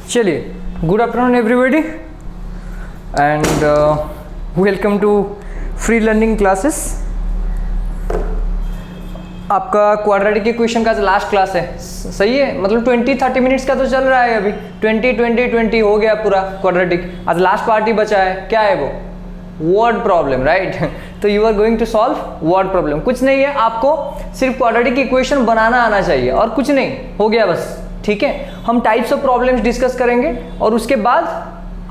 चलिए, good afternoon everybody and welcome to free learning classes. आपका quadratic equation का last class है, सही है। मतलब 20-30 मिनट्स का तो चल रहा है अभी, 20 हो गया पूरा क्वाड्रेटिक। आज लास्ट पार्टी बचा है, क्या है वो? Word problem, right. तो you are going to solve word problem. कुछ नहीं है, आपको सिर्फ क्वाड्रेटिक इक्वेशन बनाना आना चाहिए और कुछ नहीं, हो गया बस, ठीक है। हम टाइप्स ऑफ प्रॉब्लम्स डिस्कस करेंगे और उसके बाद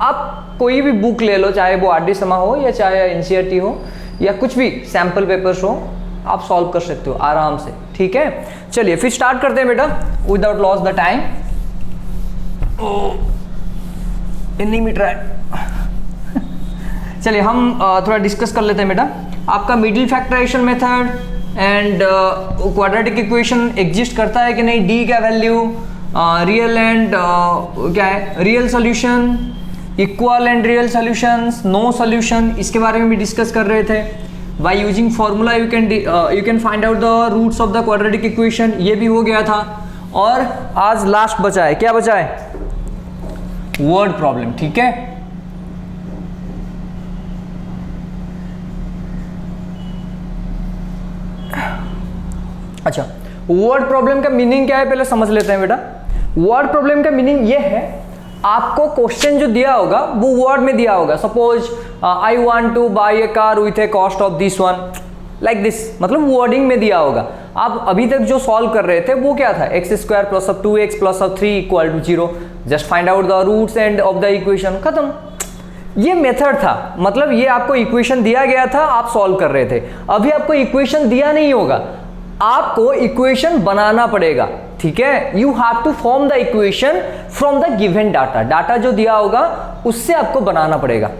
आप कोई भी बुक ले लो, चाहे वो आर.डी. समा हो या चाहे एनसीईआरटी हो या कुछ भी सैम्पल पेपर्स हो, आप सॉल्व कर सकते हो आराम से, ठीक है। चलिए फिर स्टार्ट करते हैं बेटा, विदाउट लॉस द टाइम। नहीं मिट रहा है। चलिए हम थोड़ा डिस्कस कर लेते हैं बेटा। आपका middle factorization method and quadratic equation exist करता है कि नहीं, डी का वैल्यू, रियल एंड क्या है, real solution, equal and real solutions, no solution, इसके बारे में भी डिस्कस कर रहे थे। By using formula you can find out the roots of the quadratic equation, ये भी हो गया था। और आज लास्ट बचा है, क्या बचा है? वर्ड प्रॉब्लम, ठीक है। अच्छा, वर्ड प्रॉब्लम का मीनिंग क्या है पहले समझ लेते हैं बेटा। वर्ड प्रॉब्लम का मीनिंग ये है, आपको क्वेश्चन जो दिया होगा वो वर्ड में दिया होगा। Suppose I want to buy a car with a cost of this one, like this, मतलब वर्डिंग में दिया होगा। आप अभी तक जो सॉल्व कर रहे थे वो क्या था? x² plus of 2x plus of 3 equal to 0। Just find out the roots and of the equation, खत्म। ये मेथड था, मतलब ये आपको इक्वेशन दिया गया था, आप सॉल्व कर रहे थे। अभी आपको इक्वेशन दिया नहीं होगा, आपको इक्वेशन बनाना पड़ेगा, ठीक है। You have to form the equation from the given data. Data जो दिया होगा उससे आपको बनाना पड़ेगा।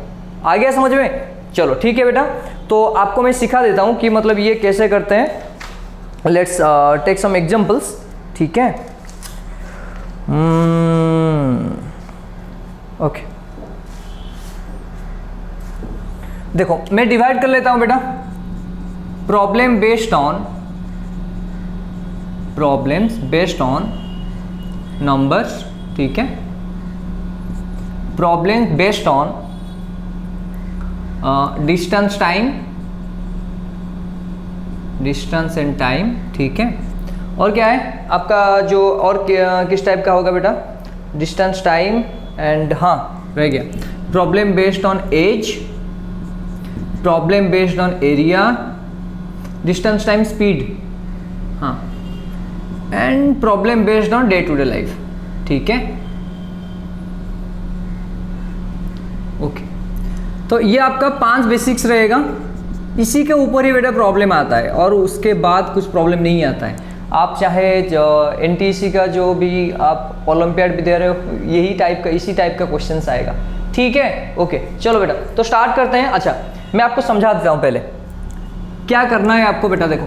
आ गया समझ में? चलो ठीक है बेटा, तो आपको मैं सिखा देता हूं कि मतलब ये कैसे करते हैं। लेट्स टेक सम एग्जांपल्स, ठीक है। ओके, देखो मैं डिवाइड कर लेता हूं बेटा। प्रॉब्लम बेस्ड ऑन नंबर्स, ठीक है। Problem based on distance and time, ठीक है। और क्या है आपका जो, और किस टाइप का होगा बेटा? डिस्टेंस, टाइम एंड, हाँ रह गया, problem based on age, problem based on area, distance, time, speed, हाँ, and problem based on day to day life, ठीक है। ओके, तो ये आपका 5 बेसिक्स रहेगा। इसी के ऊपर ही बेटा प्रॉब्लम आता है और उसके बाद कुछ प्रॉब्लम नहीं आता है। आप चाहे एनटीसी का जो भी आप ओलंपियाड भी दे रहे हो, यही टाइप का, इसी टाइप का क्वेश्चन आएगा, ठीक है। ओके चलो बेटा, तो स्टार्ट करते हैं। अच्छा, मैं आपको समझा देता हूँ पहले क्या करना है आपको बेटा। देखो,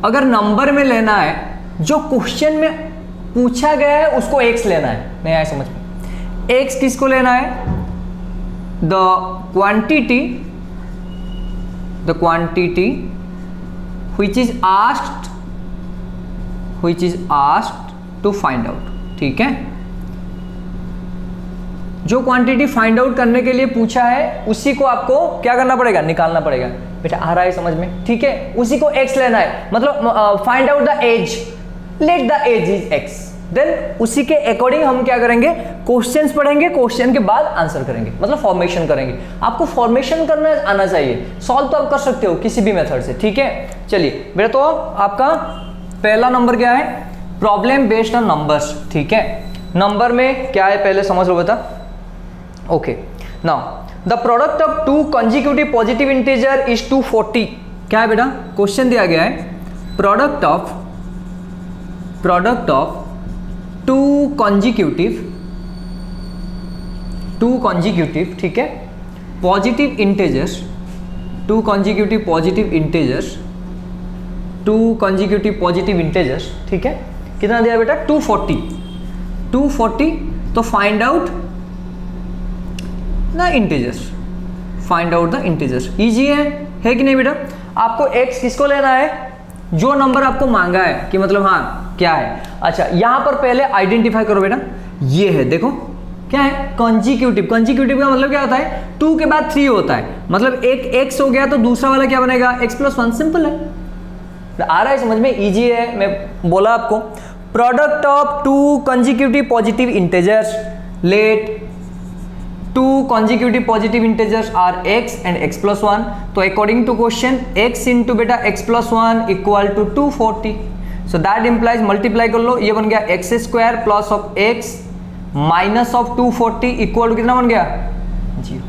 अगर नंबर में लेना है, जो क्वेश्चन में पूछा गया है उसको x लेना है, नहीं आया समझ में? x किसको लेना है? The quantity which is asked to find out, ठीक है। जो क्वांटिटी फाइंड आउट करने के लिए पूछा है उसी को आपको क्या करना पड़ेगा? निकालना पड़ेगा। बेटा आ रहा है समझ में? ठीक है, उसी को x लेना है। मतलब find out the age, let the age is x, then उसी के अकॉर्डिंग हम क्या करेंगे? क्वेश्चंस पढ़ेंगे, क्वेश्चन के बाद आंसर करेंगे, मतलब फॉर्मेशन करेंगे। आपको फॉर्मेशन करना आना चाहिए, सॉल्व तो आप कर सकते हो किसी भी मेथड से, ठीक है। चलिए बेटा, तो आपका पहला नंबर क्या है? प्रॉब्लम बेस्ड ऑन नंबर्स, ठीक है। नंबर में क्या है पहले समझ लो बेटा। Okay, now the product of 2 consecutive positive integer is 240। क्या है बेटा? क्वेश्चन दिया गया है, प्रोडक्ट ऑफ 2 कंसेक्यूटिव, ठीक है, positive integers, 2 consecutive positive integers, ठीक है। कितना दिया बेटा? 240। तो find out the integers, easy है कि नहीं बेटा? आपको x किसको लेना है? जो नंबर आपको मांगा है कि मतलब हाँ क्या है। अच्छा, यहां पर पहले आइडेंटिफाई करो बेटा, ये है, देखो क्या है, कॉन्जिक्यूटिव। कॉन्जिक्यूटिव का मतलब क्या होता है, 2 के बाद 3 होता है, मतलब एक x हो गया तो दूसरा वाला क्या बनेगा, x+1। सिंपल है, आ रहा है समझ में, इजी है। मैं बोला आपको, product of 2 consecutive positive integers, let 2 consecutive positive integers are x and x+1। तो according to question x into बेटा x+1 equal to 240। so that implies multiply कर लो, ये बन गया x² plus of x minus of 240 equal to कितना बन गया, 0।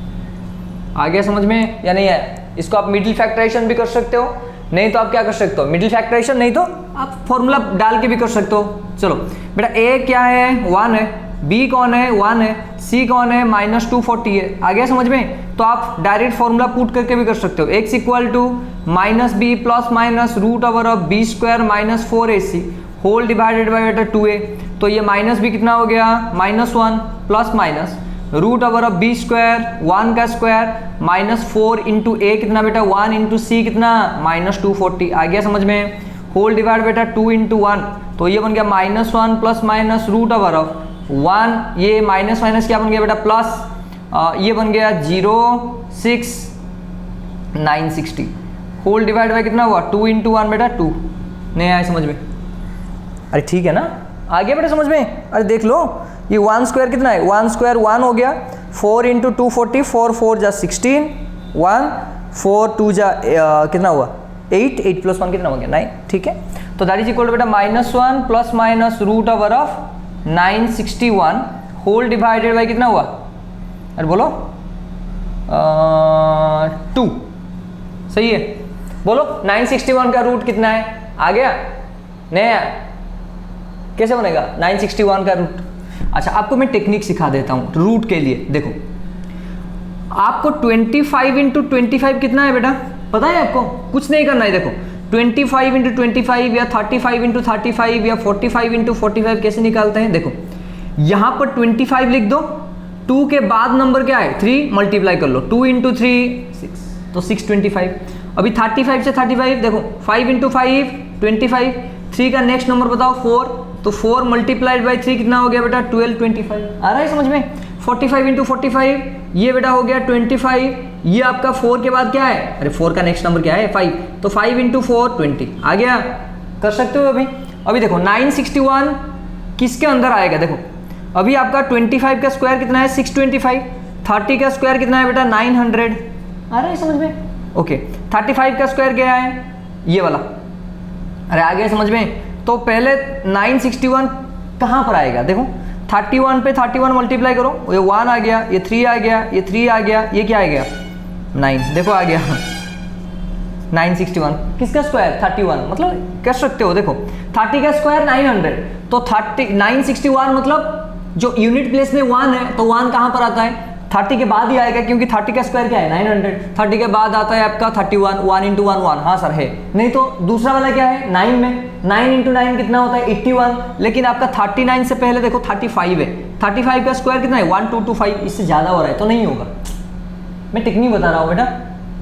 आ गया समझ में या नहीं है? इसको आप मिडिल फैक्टराइजेशन भी कर सकते हो, नहीं तो आप क्या कर सकते हो, मिडिल फैक्टराइजेशन नहीं तो आप फॉर्मूला डाल के भी कर सकते हो। चलो बेटा a क्या है, 1 है, b कौन है, 1 है, c कौन है, -240 है। आ गया समझ में? तो आप डायरेक्ट फॉर्मूला पुट करके भी कर सकते हो, x equal to -b plus minus root over of b² minus 4ac whole divided by बेटा 2a। तो ये माइनस भी कितना हो गया, -1 plus minus root over of b² 1 का स्क्वायर माइनस 4 इंटू a कितना बेटा 1 इंटू c कितना -240। आ गया समझ में? होल डिवाइड बेटा 2 इंटू 1, तो ये बन गया -1 plus minus root over of 1, ये माइनस माइनस क्या बन गया बेटा प्लस, ये बन गया 06960 होल डिवाइड बाय कितना हुआ 2 इंटू 1 बेटा 2। नहीं आया समझ में? अरे ठीक है ना, आ गया बेटा समझ में? अरे देख लो, ये 1 स्क्वायर कितना है, 1 स्क्वायर 1 हो गया, 4 इंटू 240, 4 4 जा 16, 1 4 2 जा कितना हुआ 8, 8+1 कितना हो गया 9। ठीक है, तो दैट इज इक्वल टू बेटा -1 plus minus root over of 961 whole divided by कितना हुआ, अरे बोलो 2। सही है, बोलो 961 का रूट कितना है, आ गया नहीं आया? कैसे बनेगा 961 का रूट? अच्छा आपको मैं टेक्निक सिखा देता हूँ रूट के लिए। देखो आपको 25 इंटू 25 कितना है बेटा, पता है आपको? कुछ नहीं करना है, देखो 25 इंटू 25 या 35 इंटू 35 या 45 इंटू 45 कैसे निकालते हैं। देखो यहाँ पर 25 लिख दो, 2 के बाद नंबर क्या है 3, मल्टीप्लाई कर लो, 2 इंटू 3 6, तो 625। अभी 35 से 35 देखो 5 इंटू 5 25, 3 का नेक्स्ट नंबर बताओ 4, तो 4 मल्टीप्लाइड बाई 3 कितना हो गया बेटा 12 25। आ रहा है समझ में? 45 इंटू 45 ये बेटा हो गया 25, ये आपका 4 के बाद क्या है, अरे 4 का नेक्स्ट नंबर क्या है 5, तो 5 इंटू 4 20। आ गया, कर सकते हो अभी। अभी देखो 961 किसके अंदर आएगा, देखो अभी आपका 25 का स्क्वायर कितना है 625, 30 का स्क्वायर कितना है बेटा 900। आ रहा है समझ में? ओके 35 का स्क्वायर क्या है, ये वाला, अरे आ गया समझ में? तो पहले 961 कहाँ पर आएगा, देखो 31 पे 31 मल्टीप्लाई करो, ये 1 आ गया, ये 3 आ गया, ये 3 आ गया, ये क्या आ गया 9, देखो आ गया 961 किसका स्क्वायर 31, मतलब कर सकते हो। देखो 30 का स्क्वायर 900, तो 961 मतलब जो यूनिट प्लेस में 1 है, तो 1 कहाँ पर आता है 30 के बाद ही आएगा, क्योंकि 30 का स्क्वायर क्या है 900, 30 के बाद आता है आपका 31, 1 इंटू 1 1, हाँ सर है। नहीं तो दूसरा वाला क्या है 9 में, 9 इंटू 9 कितना होता है 81, लेकिन आपका 39 से पहले देखो 35 है, 35 का स्क्वायर कितना है 1225, इससे ज़्यादा हो रहा है तो नहीं होगा। मैं टेक्निक बता रहा हूँ बेटा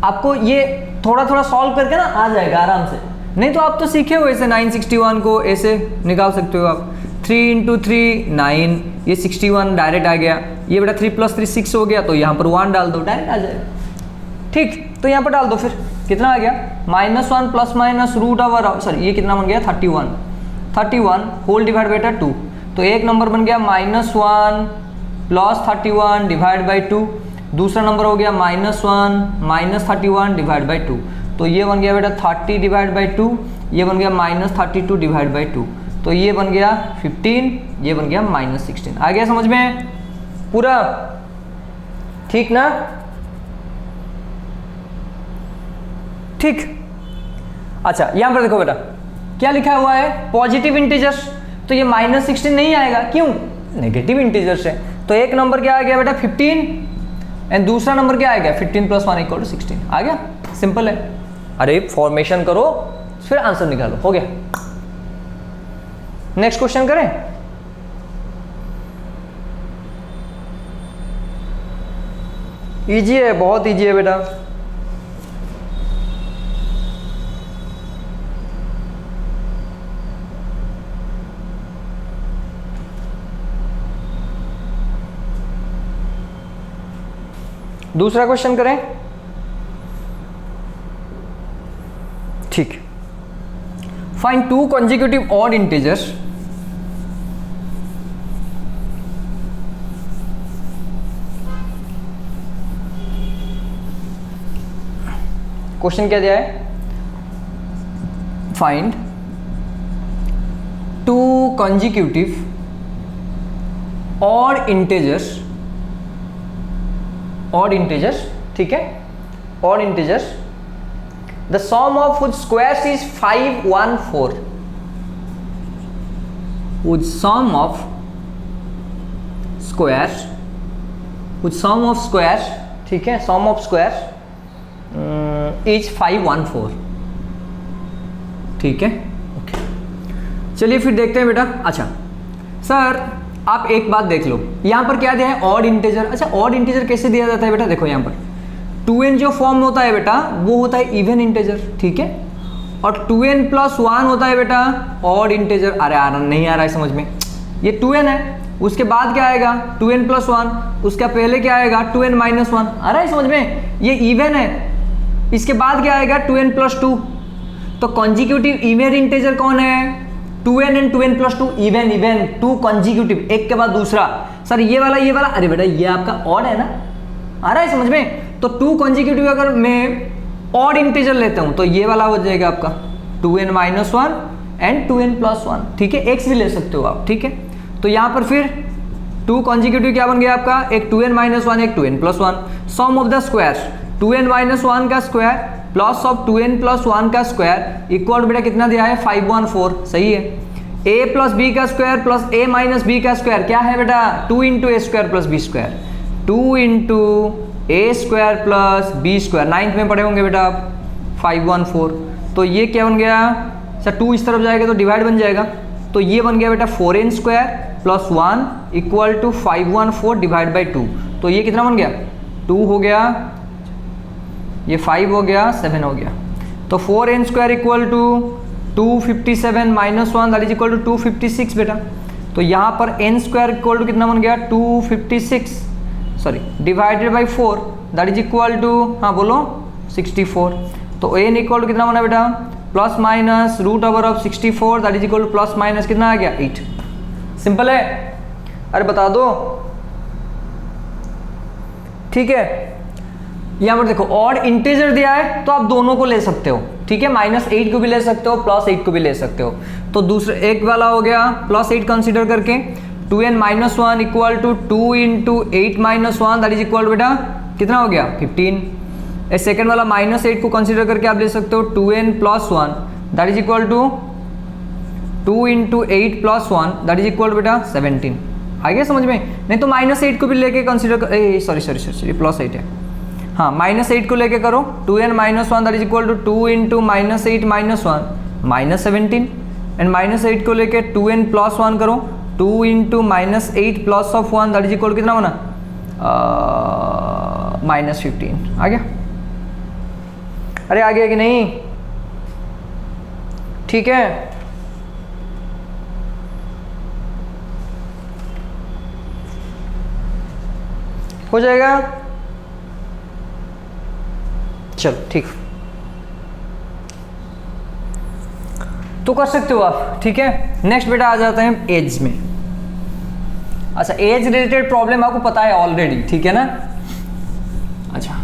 आपको, ये थोड़ा थोड़ा सॉल्व करके ना आ जाएगा आराम से। नहीं तो आप तो सीखे हो ऐसे 961 को ऐसे निकाल सकते हो आप, 3 इंटू 3 9, ये 61 डायरेक्ट आ गया, ये बेटा 3 + 3 6 हो गया, तो यहाँ पर 1 डाल दो डायरेक्ट आ जाएगा। ठीक, तो यहाँ पर डाल दो, फिर कितना आ गया -1 plus minus root over, sorry ये कितना बन गया 31 होल डिवाइड बेटा 2, तो एक नंबर बन गया -1 प्लस 31 डिवाइड बाई 2, दूसरा नंबर हो गया -1 माइनस 31 डिवाइड बाई 2, तो ये बन गया बेटा 30 डिवाइड बाई 2, ये बन गया -32 डिवाइड बाई 2, तो ये बन गया 15, ये बन गया -16। आ गया समझ में पूरा? ठीक ना? ठीक। अच्छा यहाँ पर देखो बेटा क्या लिखा हुआ है, पॉजिटिव इंटीजर्स, तो ये -16 नहीं आएगा, क्यों, नेगेटिव इंटीजर्स है। तो एक नंबर क्या आ गया बेटा 15 एंड दूसरा नंबर क्या आ गया 15 + 1 = 16। आ गया, सिंपल है। अरे फॉर्मेशन करो फिर आंसर निकालो, हो गया। नेक्स्ट क्वेश्चन करें। इजी है, बहुत इजी है बेटा। दूसरा क्वेश्चन करें, ठीक। Find 2 consecutive odd integers question क्या दिया है, फाइंड 2 consecutive odd integers, ठीक है, odd integers, the sum of whose squares is 514, whose sum of squares, ठीक है, sum of squares is 514, ठीक है, ओके। चलिए फिर देखते हैं बेटा। अच्छा सर आप एक बात देख लो, यहाँ पर क्या दिया है, ऑड इंटीजर। अच्छा ऑड इंटीजर कैसे दिया जाता है बेटा, देखो यहाँ पर 2n जो फॉर्म होता है बेटा वो होता है इवन इंटीजर, ठीक है, और 2n+1 होता है बेटा ऑड इंटीजर। अरे आ रहा नहीं आ रहा है समझ में, ये 2n है, उसके बाद क्या आएगा 2n+1, उसका पहले क्या आएगा 2n-1, आ रहा है समझ में, ये इवन है, इसके बाद क्या आएगा 2n+2। तो कॉन्जिक्यूटिव इवन इंटीजर कौन है, 2n and 2n+2 even 2 consecutive, एक के बाद दूसरा। सर ये वाला, अरे बेटा ये आपका ऑड है ना, आ रहा है समझ में। तो 2 कॉन्जिक्यूटिव अगर मैं ऑड इंटीजर लेता हूं तो ये वाला हो जाएगा आपका 2n-1 एंड 2n+1, ठीक है, x भी ले सकते हो आप, ठीक है। तो यहां पर फिर 2 कॉन्जिक्यूटिव क्या बन गया आपका, एक 2n-1 एक 2n+1, some of the squares 2n-1 का स्क्वायर प्लस ऑफ 2n+1 का स्क्वायर इक्वल बेटा कितना दिया है 514, सही है। a प्लस बी का square plus a minus B का स्क्वायर क्या है बेटा 2 into A square plus B square, 2 into A square plus B square, 9th में पढ़े होंगे बेटा आप 514। तो ये क्या बन गया, सर 2 इस तरफ जाएगा तो डिवाइड बन जाएगा, तो ये बन गया बेटा 4n square plus 1 equal to 514 divide by 2। तो ये कितना बन गया 2 हो गया, ये 5 हो गया, 7 हो गया। तो 4n square equal to 257 minus 1 that is equal to 256 बेटा। तो यहाँ पर n स्क्वायर इक्वल टू कितना बन गया 256, sorry divided by 4 that is equal to, हाँ बोलो 64। तो n इक्वल टू कितना बना बेटा plus minus root over of 64 that is equal to plus minus कितना आ गया 8। सिंपल है, अरे बता दो, ठीक है। यहाँ पर देखो ऑड इंटीजर दिया है तो आप दोनों को ले सकते हो, ठीक है, -8 को भी ले सकते हो +8 को भी ले सकते हो। तो दूसरे एक वाला हो गया +8 कंसीडर करके 2n-1 equal to 2 into 8-1 that is equal बेटा कितना हो गया 15। सेकेंड वाला -8 को कंसीडर करके आप ले सकते हो 2n+1 that is equal to 2 into 8+1 that is equal बेटा 17। आ गया समझ में, नहीं तो -8 को भी लेके कंसीडर कर, सॉरी +8 है, हाँ -8 को लेके करो 2n-1 that is equal to 2 into -8-1 -17 and -8 को लेके 2n+1 करो 2 into -8 plus of 1 that is equal कितना बना -15। आ गया, अरे आ गया कि नहीं, ठीक है। हो जाएगा, चलो ठीक, तो कर सकते हो आप, ठीक है। नेक्स्ट बेटा आ जाते हैं एज में। अच्छा एज रिलेटेड प्रॉब्लम आपको पता है ऑलरेडी, ठीक है ना। अच्छा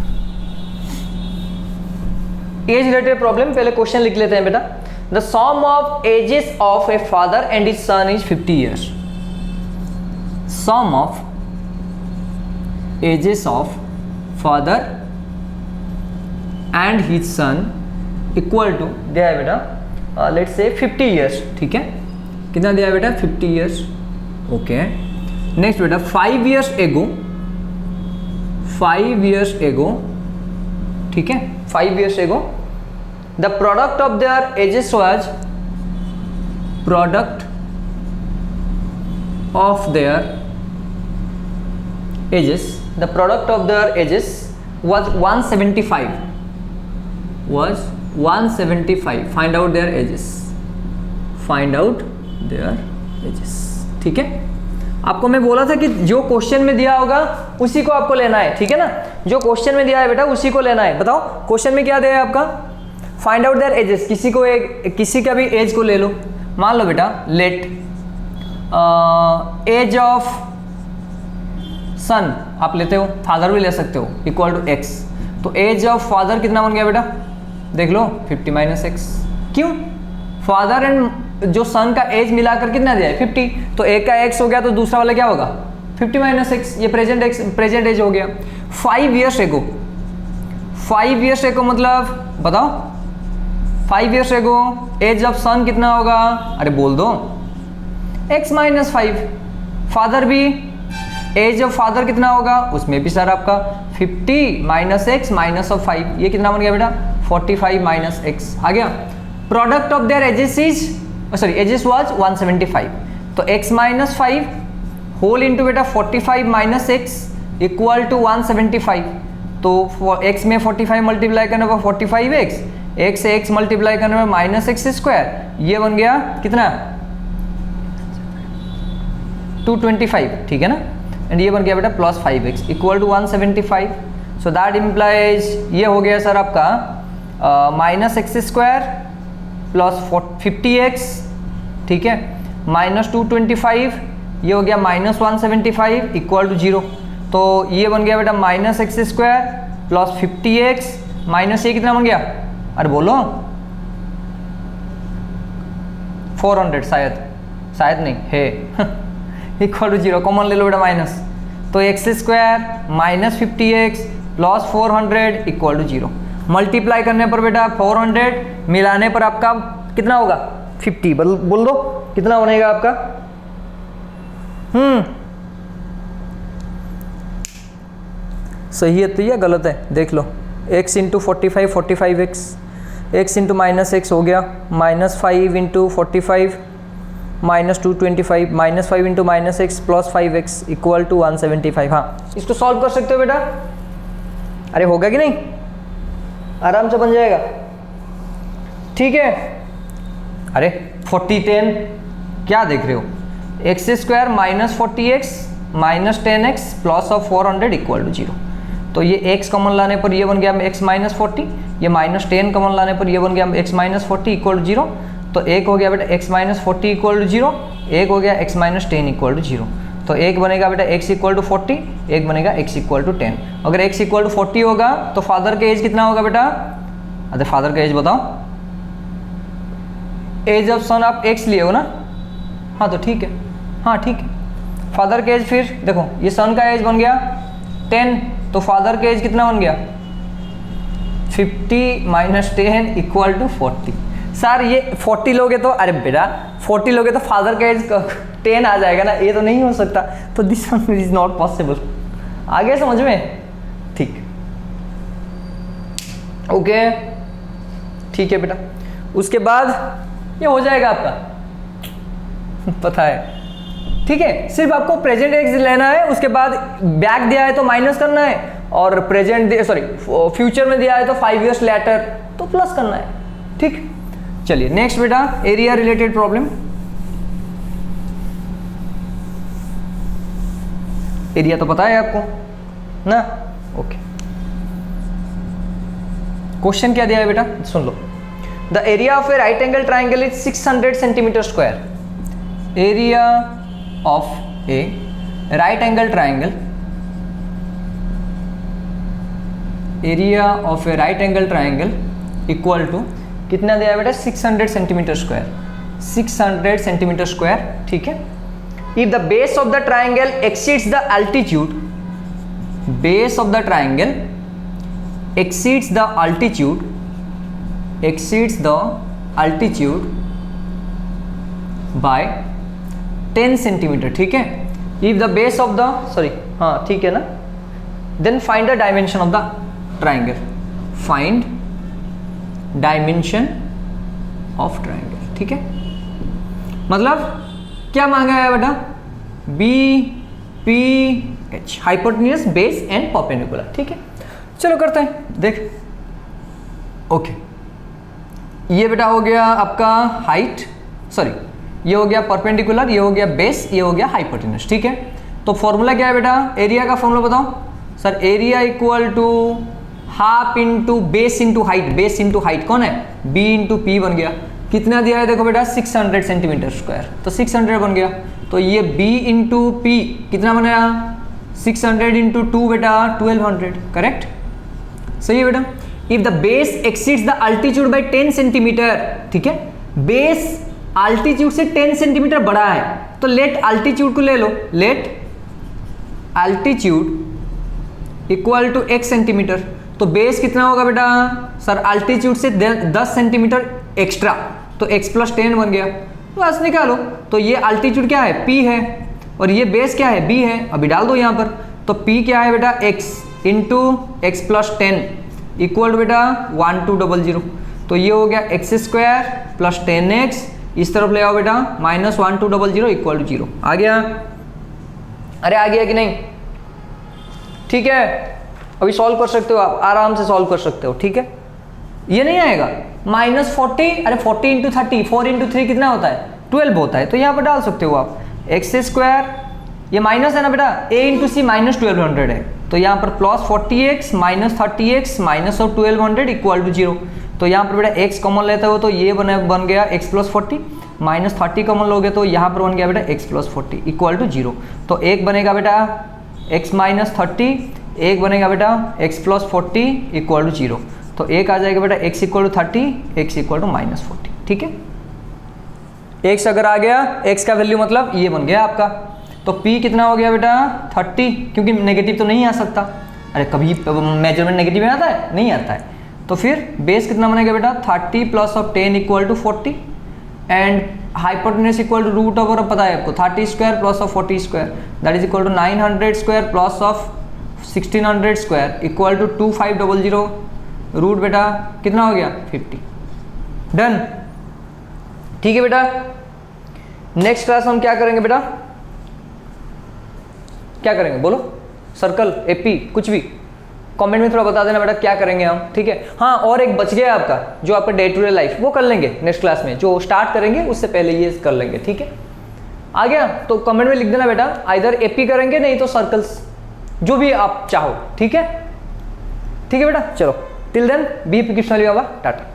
एज रिलेटेड प्रॉब्लम, पहले क्वेश्चन लिख लेते हैं बेटा। The sum of ages of a father and his son is 50 years। Sum of ages of father and his son equal to दिया है बेटा लेट्स से 50 years, ठीक है। कितना दिया है बेटा 50 years, ओके। नेक्स्ट बेटा 5 years एगो, 5 years एगो, ठीक है, 5 years एगो the product of their edges was, product of their edges, the product of their edges was 175, was 175। Find out there edges, find out there edges, ठीक है। आपको मैं बोला था कि जो क्वेश्चन में दिया होगा उसी को आपको लेना है, ठीक है ना। जो क्वेश्चन में दिया है बेटा उसी को लेना है। बताओ क्वेश्चन में क्या दिया है आपका, फाइंड आउट देयर एजेस। किसी का भी एज को ले लो। मान लो बेटा लेट एज ऑफ सन आप लेते हो, फादर भी ले सकते हो, इक्वल टू एक्स। तो एज ऑफ फादर कितना बन गया बेटा, देख लो 50 माइनस एक्स। क्यों, फादर एंड जो सन का एज मिलाकर कितना दिया है 50, तो एक का एक्स हो गया तो दूसरा वाला क्या होगा 50 माइनस एक्स, ये प्रेजेंट एज हो गया। 5 ईयर्स एगो, 5 ईयर्स एगो मतलब बताओ 5 ईयर्स एगो एज ऑफ सन कितना होगा, अरे बोल दो x माइनस 5। फादर भी एज ऑफ फादर कितना होगा, उसमें भी सर आपका 50 माइनस एक्स माइनस ऑफ 5, ये कितना बन गया बेटा 45 माइनस एक्स आ गया। Product of their ages ages was 175, तो x माइनस 5 होल इंटू बेटा 45 माइनस एक्स इक्वल टू 175। तो x में 45 मल्टीप्लाई करने पर 45x, x से x मल्टीप्लाई करने पर माइनस एक्स स्क्वायर, ये बन गया कितना 225, ठीक है ना। एंड ये बन गया बेटा plus 5x equal to 175। So that implies ये हो गया सर आपका minus x square plus 50x, ठीक है, माइनस 225, ये हो गया माइनस 175 इक्वल टू 0। तो ये बन गया बेटा minus x square plus 50x minus ये कितना बन गया, अरे बोलो 400, शायद नहीं है इक्वल टू 0, कॉमन ले लो बेटा माइनस, तो x square minus 50x plus 400 equal to 0। Multiply करने पर बेटा 400 मिलाने पर आपका कितना होगा 50, बोल दो कितना बनेगा आपका, सही है तो या गलत है देख लो। x into 45 45x, x into minus x हो गया minus 5 into 45 minus 225 minus 5 into minus x plus 5x equal to 175। हाँ इसको सॉल्व कर सकते हो बेटा, अरे होगा कि नहीं, आराम से बन जाएगा, ठीक है। अरे 40 10 क्या देख रहे हो, x square minus 40x minus 10x plus of 400 equal to 0। तो ये x कॉमन लाने पर ये बन गया x माइनस 40, ये माइनस 10 कॉमन लाने पर ये बन गया x माइनस 40 इक्वल टू 0। तो एक हो गया बेटा x माइनस 40 इक्वल टू 0, एक हो गया x माइनस 10 इक्वल टू 0। तो एक बनेगा बेटा x इक्वल टू 40, एक बनेगा x इक्वल टू 10। अगर x इक्वल टू 40 होगा तो फादर का एज कितना होगा बेटा, अरे फादर का एज बताओ, एज ऑफ सन आप x लिए हो ना, हाँ तो ठीक है, हाँ ठीक है। फादर का एज फिर देखो ये सन का एज बन गया 10, तो फादर का एज कितना बन गया 50 माइनस 10 इक्वल टू 40। सर ये 40 लोगे तो, अरे बेटा 40 लोगे तो फादर का एज 10 आ जाएगा ना, ये तो नहीं हो सकता, तो this one is not possible. आ गया समझ में, ठीक, ओके ठीक है बेटा। उसके बाद ये हो जाएगा आपका पता है, ठीक है। सिर्फ आपको प्रेजेंट एज लेना है, उसके बाद बैक दिया है तो माइनस करना है, और फ्यूचर में दिया है तो 5 ईयर्स लेटर तो प्लस करना है, ठीक। चलिए नेक्स्ट बेटा एरिया रिलेटेड प्रॉब्लम। एरिया तो पता है आपको ना, ओके। क्वेश्चन क्या दिया है बेटा, सुन लो। The area of a right angle triangle is 600 centimetre square. Area of a right angle triangle, area of a right angle triangle equal to कितना दिया है बेटा 600 सेंटीमीटर स्क्वायर, 600 सेंटीमीटर स्क्वायर, ठीक है। If the base of the triangle exceeds the altitude, base of the triangle exceeds the altitude, exceeds the altitude by 10 centimetre, ठीक है। if the base of the हाँ ठीक है ना, then find the dimension of the triangle, find dimension of triangle, ठीक है। मतलब क्या मांगा है बेटा, B P H, hypotenuse base and perpendicular, ठीक है। चलो करते हैं, देख ओके। ये बेटा हो गया आपका हाइट, ये हो गया परपेंडिकुलर, ये हो गया बेस, ये हो गया हाइपोटेन्यूज। ठीक है, तो फॉर्मूला क्या है बेटा, एरिया का फॉर्मूला बताओ sir. Area equal to half into base into height, base into height कौन है, बी इंटू पी बन गया। कितना दिया है देखो बेटा 600 सेंटीमीटर स्क्वायर, तो 600 बन गया। तो ये b इंटू पी कितना बनेगा 600 इंटू 2 बेटा 1200, करेक्ट, सही है बेटा। If the base exceeds the altitude by 10 centimetre, ठीक है, बेस अल्टीट्यूड से 10 सेंटीमीटर बड़ा है तो लेट अल्टीट्यूड को ले लो, let altitude equal to x centimetre. तो बेस कितना होगा बेटा सर, अल्टीट्यूड से 10 सेंटीमीटर एक्स्ट्रा, तो x प्लस 10 बन गया। बस निकालो, तो ये अल्टीट्यूड क्या है p है और ये बेस क्या है b है, अभी डाल दो यहाँ पर। तो p क्या है बेटा x into x plus 10 equal to बेटा 1200। तो ये हो गया एक्स स्क्वायर प्लस 10x, इस तरफ ले आओ बेटा माइनस 1200 इक्वल टू 0। आ गया, अरे आ गया कि नहीं, ठीक है। अभी सॉल्व कर सकते हो आप, आराम से सॉल्व कर सकते हो, ठीक है। ये नहीं आएगा -40, अरे 40 इंटू 30, 4 इंटू 3 कितना होता है 12 होता है, तो यहाँ पर डाल सकते हो आप एक्स स्क्वायर, ये माइनस है ना बेटा, a इंटू सी माइनस 1200 है, तो यहाँ पर plus 40x minus 30x minus और 1200 इक्वल टू 0। तो यहाँ पर बेटा x कॉमन लेते हो तो ये बन गया x प्लस 40, माइनस 30 कॉमन लोगे तो यहाँ पर बन गया बेटा x प्लस 40 इक्वल टू 0। तो एक बनेगा बेटा x माइनस 30, एक बनेगा बेटा x प्लस 40 इक्वल टू 0। तो एक आ जाएगा बेटा x equal to 30, x equal to minus 40, ठीक है। x अगर आ गया, x का वैल्यू मतलब ये बन गया आपका। तो p कितना हो गया बेटा 30, क्योंकि नेगेटिव तो नहीं आ सकता, अरे कभी मेजरमेंट नेगेटिव में आता है, नहीं आता है। तो फिर बेस कितना बनेगा बेटा 30 plus of 10 equal to 40 and hypotenuse equal to root over, पता है आपको 30 square plus of 40 square that is equal to 900 square plus of 1600 square equal to 2500, root बेटा कितना हो गया 50। डन, ठीक है बेटा। नेक्स्ट क्लास हम क्या करेंगे बेटा, क्या करेंगे बोलो, सर्कल एपी कुछ भी कमेंट में थोड़ा बता देना बेटा क्या करेंगे हम, ठीक है। हाँ, और एक बच गया आपका जो आपका डे टू डे लाइफ, वो कर लेंगे नेक्स्ट क्लास में, जो स्टार्ट करेंगे उससे पहले ये कर लेंगे, ठीक है। आ गया, तो कमेंट में लिख देना बेटा आइदर एपी करेंगे नहीं तो सर्कल्स, जो भी आप चाहो, ठीक है, ठीक है बेटा। चलो टिल देन बी कृष्ण बाबा, टाटा।